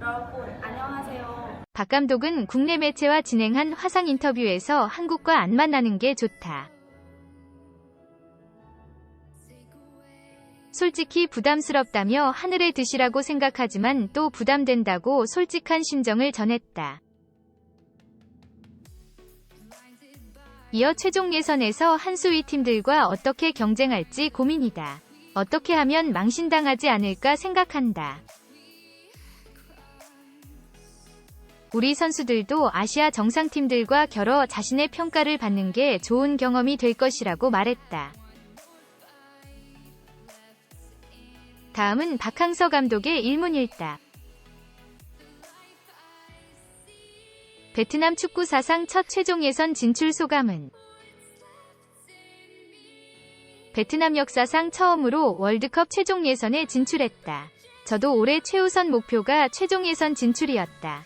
여러분, 안녕하세요. 박 감독은 국내 매체와 진행한 화상 인터뷰에서 한국과 안 만나는 게 좋다. 솔직히 부담스럽다며 하늘에 드시라고 생각하지만 또 부담된다고 솔직한 심정을 전했다. 이어 최종 예선에서 한 수위 팀들과 어떻게 경쟁할지 고민이다. 어떻게 하면 망신당하지 않을까 생각한다. 우리 선수들도 아시아 정상팀들과 겨뤄 자신의 평가를 받는 게 좋은 경험이 될 것이라고 말했다. 다음은 박항서 감독의 일문일답. 베트남 축구 사상 첫 최종 예선 진출 소감은? 베트남 역사상 처음으로 월드컵 최종 예선에 진출했다. 저도 올해 최우선 목표가 최종 예선 진출이었다.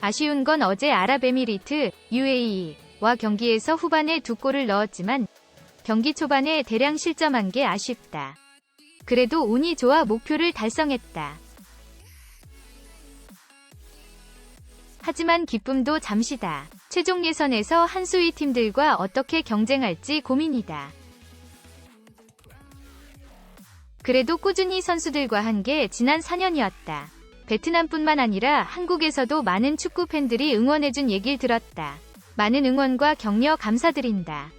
아쉬운 건 어제 아랍에미리트, UAE와 경기에서 후반에 2골을 넣었지만 경기 초반에 대량 실점한 게 아쉽다. 그래도 운이 좋아 목표를 달성했다. 하지만 기쁨도 잠시다. 최종 예선에서 한 수위 팀들과 어떻게 경쟁할지 고민이다. 그래도 꾸준히 선수들과 한 게 지난 4년이었다. 베트남뿐만 아니라 한국에서도 많은 축구 팬들이 응원해준 얘길 들었다. 많은 응원과 격려 감사드린다.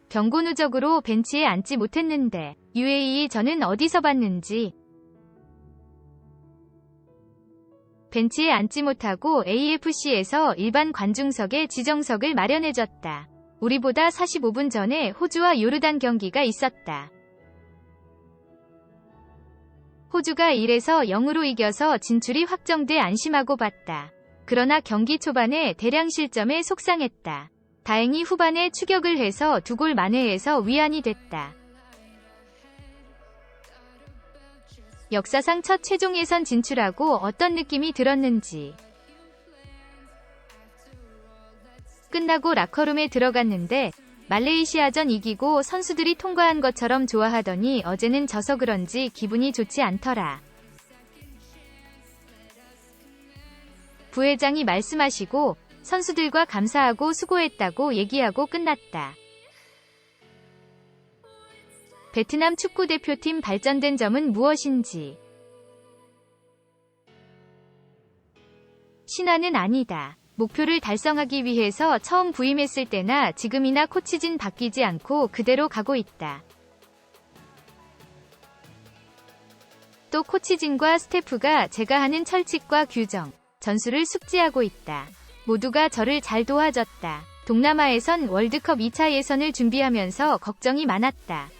경고 누적으로 벤치에 앉지 못했는데 UAE 저는 어디서 봤는지. 벤치에 앉지 못하고 AFC에서 일반 관중석에 지정석을 마련해줬다. 우리보다 45분 전에 호주와 요르단 경기가 있었다. 호주가 1에서 0으로 이겨서 진출이 확정돼 안심하고 봤다. 그러나 경기 초반에 대량 실점에 속상했다. 다행히 후반에 추격을 해서 2골 만회해서 위안이 됐다. 역사상 첫 최종 예선 진출하고 어떤 느낌이 들었는지. 끝나고 라커룸에 들어갔는데 말레이시아전 이기고 선수들이 통과한 것처럼 좋아하더니 어제는 져서 그런지 기분이 좋지 않더라. 부회장이 말씀하시고 선수들과 감사하고 수고했다고 얘기하고 끝났다. 베트남 축구대표팀 발전된 점은 무엇인지. 신화는 아니다. 목표를 달성하기 위해서 처음 부임했을 때나 지금이나 코치진 바뀌지 않고 그대로 가고 있다. 또 코치진과 스태프가 제가 하는 철칙과 규정, 전술을 숙지하고 있다. 모두가 저를 잘 도와줬다. 동남아에선 월드컵 2차 예선을 준비하면서 걱정이 많았다.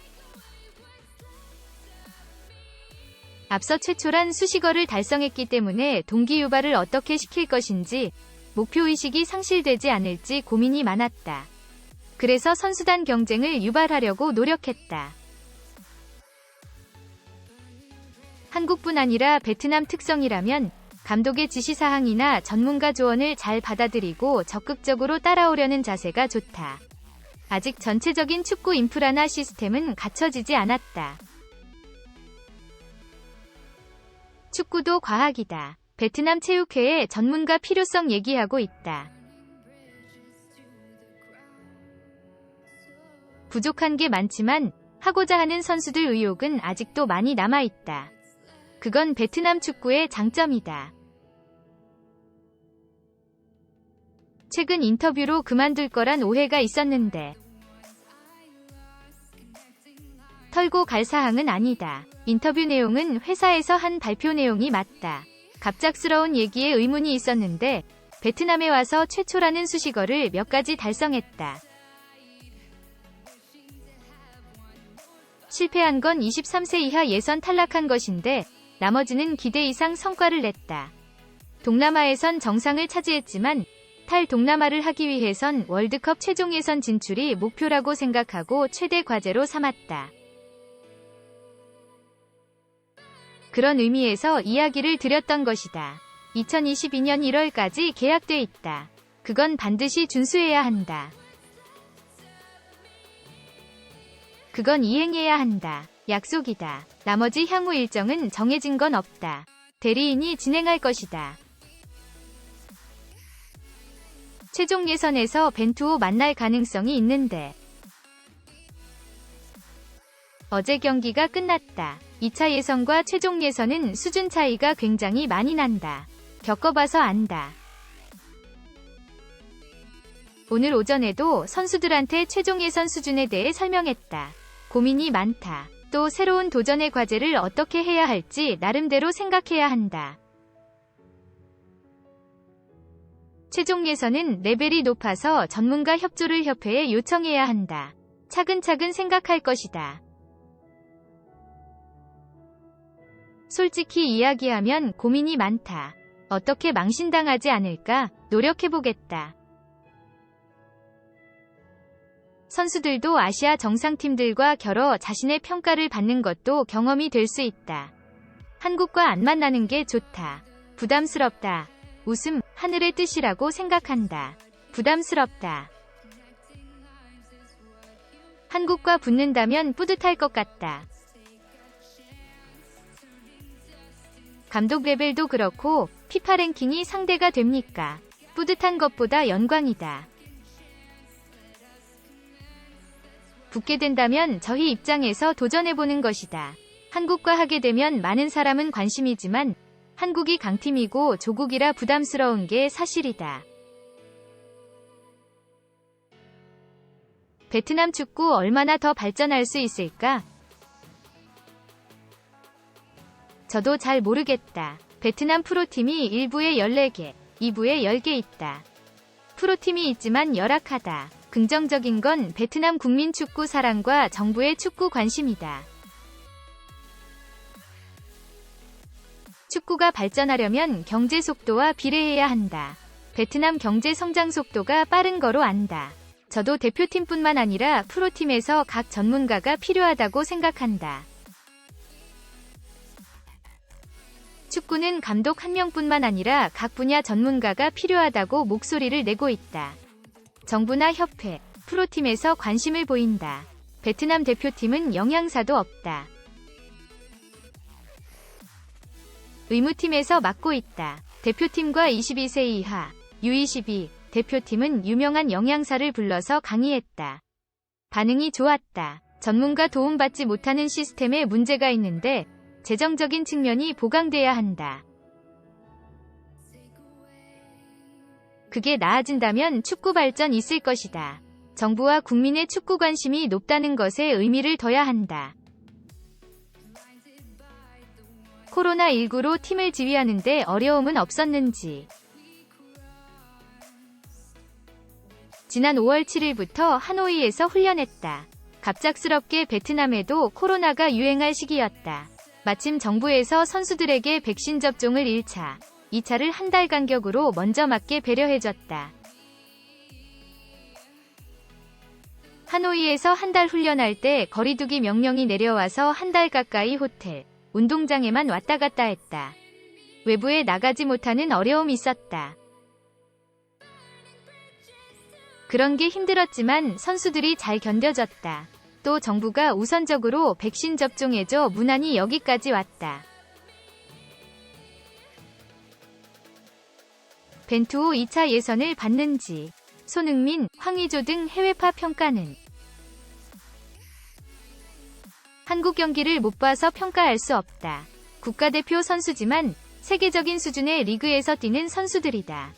앞서 최초란 수식어를 달성했기 때문에 동기유발을 어떻게 시킬 것인지, 목표의식이 상실되지 않을지 고민이 많았다. 그래서 선수단 경쟁을 유발하려고 노력했다. 한국뿐 아니라 베트남 특성이라면 감독의 지시사항이나 전문가 조언을 잘 받아들이고 적극적으로 따라오려는 자세가 좋다. 아직 전체적인 축구 인프라나 시스템은 갖춰지지 않았다. 축구도 과학이다. 베트남 체육회에 전문가 필요성 얘기하고 있다. 부족한 게 많지만 하고자 하는 선수들 의욕은 아직도 많이 남아있다. 그건 베트남 축구의 장점이다. 최근 인터뷰로 그만둘 거란 오해가 있었는데 털고 갈 사항은 아니다. 인터뷰 내용은 회사에서 한 발표 내용이 맞다. 갑작스러운 얘기에 의문이 있었는데 베트남에 와서 최초라는 수식어를 몇 가지 달성했다. 실패한 건 23세 이하 예선 탈락한 것인데 나머지는 기대 이상 성과를 냈다. 동남아에선 정상을 차지했지만 탈동남아를 하기 위해선 월드컵 최종 예선 진출이 목표라고 생각하고 최대 과제로 삼았다. 그런 의미에서 이야기를 드렸던 것이다. 2022년 1월까지 계약돼 있다. 그건 반드시 준수해야 한다. 그건 이행해야 한다. 약속이다. 나머지 향후 일정은 정해진 건 없다. 대리인이 진행할 것이다. 최종 예선에서 벤투호 만날 가능성이 있는데 어제 경기가 끝났다. 2차 예선과 최종 예선은 수준 차이가 굉장히 많이 난다. 겪어봐서 안다. 오늘 오전에도 선수들한테 최종 예선 수준에 대해 설명했다. 고민이 많다. 또 새로운 도전의 과제를 어떻게 해야 할지 나름대로 생각해야 한다. 최종 예선은 레벨이 높아서 전문가 협조를 협회에 요청해야 한다. 차근차근 생각할 것이다. 솔직히 이야기하면 고민이 많다. 어떻게 망신당하지 않을까 노력해보겠다. 선수들도 아시아 정상팀들과 겨뤄 자신의 평가를 받는 것도 경험이 될 수 있다. 한국과 안 만나는 게 좋다. 부담스럽다. 웃음, 하늘의 뜻이라고 생각한다. 부담스럽다. 한국과 붙는다면 뿌듯할 것 같다. 감독 레벨도 그렇고 피파 랭킹이 상대가 됩니까? 뿌듯한 것보다 영광이다. 붙게 된다면 저희 입장에서 도전해보는 것이다. 한국과 하게 되면 많은 사람은 관심이지만 한국이 강팀이고 조국이라 부담스러운 게 사실이다. 베트남 축구 얼마나 더 발전할 수 있을까? 저도 잘 모르겠다. 베트남 프로팀이 1부에 14개, 2부에 10개 있다. 프로팀이 있지만 열악하다. 긍정적인 건 베트남 국민 축구 사랑과 정부의 축구 관심이다. 축구가 발전하려면 경제 속도와 비례해야 한다. 베트남 경제 성장 속도가 빠른 거로 안다. 저도 대표팀뿐만 아니라 프로팀에서 각 전문가가 필요하다고 생각한다. 축구는 감독 한 명뿐만 아니라 각 분야 전문가가 필요하다고 목소리를 내고 있다. 정부나 협회, 프로팀에서 관심을 보인다. 베트남 대표팀은 영양사도 없다. 의무팀에서 맡고 있다. 대표팀과 22세 이하, U22, 대표팀은 유명한 영양사를 불러서 강의했다. 반응이 좋았다. 전문가 도움받지 못하는 시스템에 문제가 있는데 재정적인 측면이 보강돼야 한다. 그게 나아진다면 축구 발전 있을 것이다. 정부와 국민의 축구 관심이 높다는 것에 의미를 둬야 한다. 코로나19로 팀을 지휘하는데 어려움은 없었는지. 지난 5월 7일부터 하노이에서 훈련했다. 갑작스럽게 베트남에도 코로나가 유행할 시기였다. 마침 정부에서 선수들에게 백신 접종을 1차, 2차를 한 달 간격으로 먼저 맞게 배려해줬다. 하노이에서 한 달 훈련할 때 거리두기 명령이 내려와서 한 달 가까이 호텔, 운동장에만 왔다 갔다 했다. 외부에 나가지 못하는 어려움이 있었다. 그런 게 힘들었지만 선수들이 잘 견뎌줬다. 또 정부가 우선적으로 백신 접종해줘 무난히 여기까지 왔다. 벤투호 2차 예선을 받는지. 손흥민, 황의조 등 해외파 평가는 한국 경기를 못 봐서 평가할 수 없다. 국가대표 선수지만 세계적인 수준의 리그에서 뛰는 선수들이다.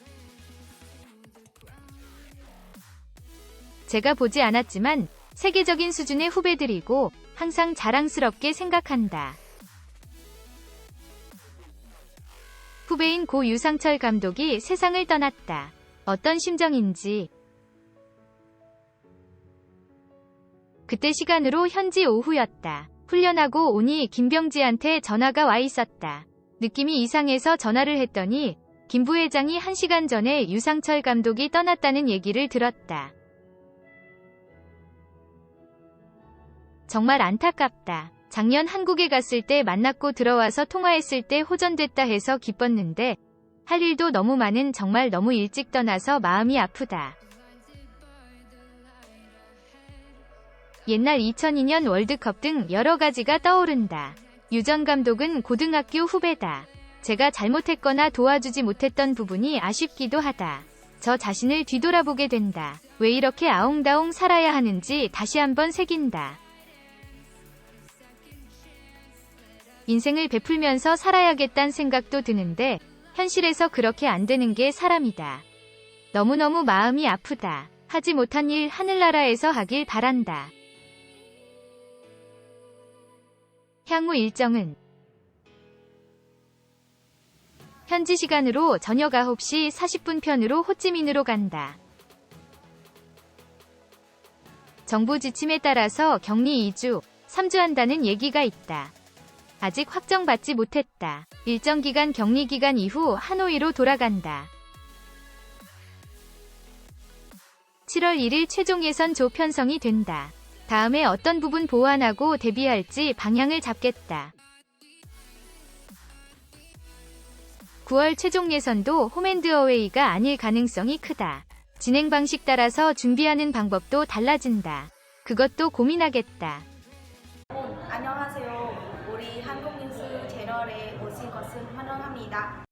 제가 보지 않았지만 세계적인 수준의 후배들이고 항상 자랑스럽게 생각한다. 후배인 고 유상철 감독이 세상을 떠났다. 어떤 심정인지. 그때 시간으로 현지 오후였다. 훈련하고 오니 김병지한테 전화가 와 있었다. 느낌이 이상해서 전화를 했더니 김 부회장이 1시간 전에 유상철 감독이 떠났다는 얘기를 들었다. 정말 안타깝다. 작년 한국에 갔을 때 만났고 들어와서 통화했을 때 호전됐다 해서 기뻤는데 할 일도 너무 많은 정말 너무 일찍 떠나서 마음이 아프다. 옛날 2002년 월드컵 등 여러 가지가 떠오른다. 유 전 감독은 고등학교 후배다. 제가 잘못했거나 도와주지 못했던 부분이 아쉽기도 하다. 저 자신을 뒤돌아보게 된다. 왜 이렇게 아웅다웅 살아야 하는지 다시 한번 새긴다. 인생을 베풀면서 살아야겠다는 생각도 드는데 현실에서 그렇게 안 되는 게 사람이다. 너무너무 마음이 아프다. 하지 못한 일 하늘나라에서 하길 바란다. 향후 일정은 현지 시간으로 저녁 9시 40분 편으로 호찌민으로 간다. 정부 지침에 따라서 격리 2주, 3주 한다는 얘기가 있다. 아직 확정받지 못했다. 일정 기간 격리 기간 이후 하노이로 돌아간다. 7월 1일 최종 예선 조 편성이 된다. 다음에 어떤 부분 보완하고 데뷔할지 방향을 잡겠다. 9월 최종 예선도 홈앤드어웨이가 아닐 가능성이 크다. 진행 방식 따라서 준비하는 방법도 달라진다. 그것도 고민하겠다. 안녕하세요. 우리 한국 뉴스 채널에 오신 것을 환영합니다.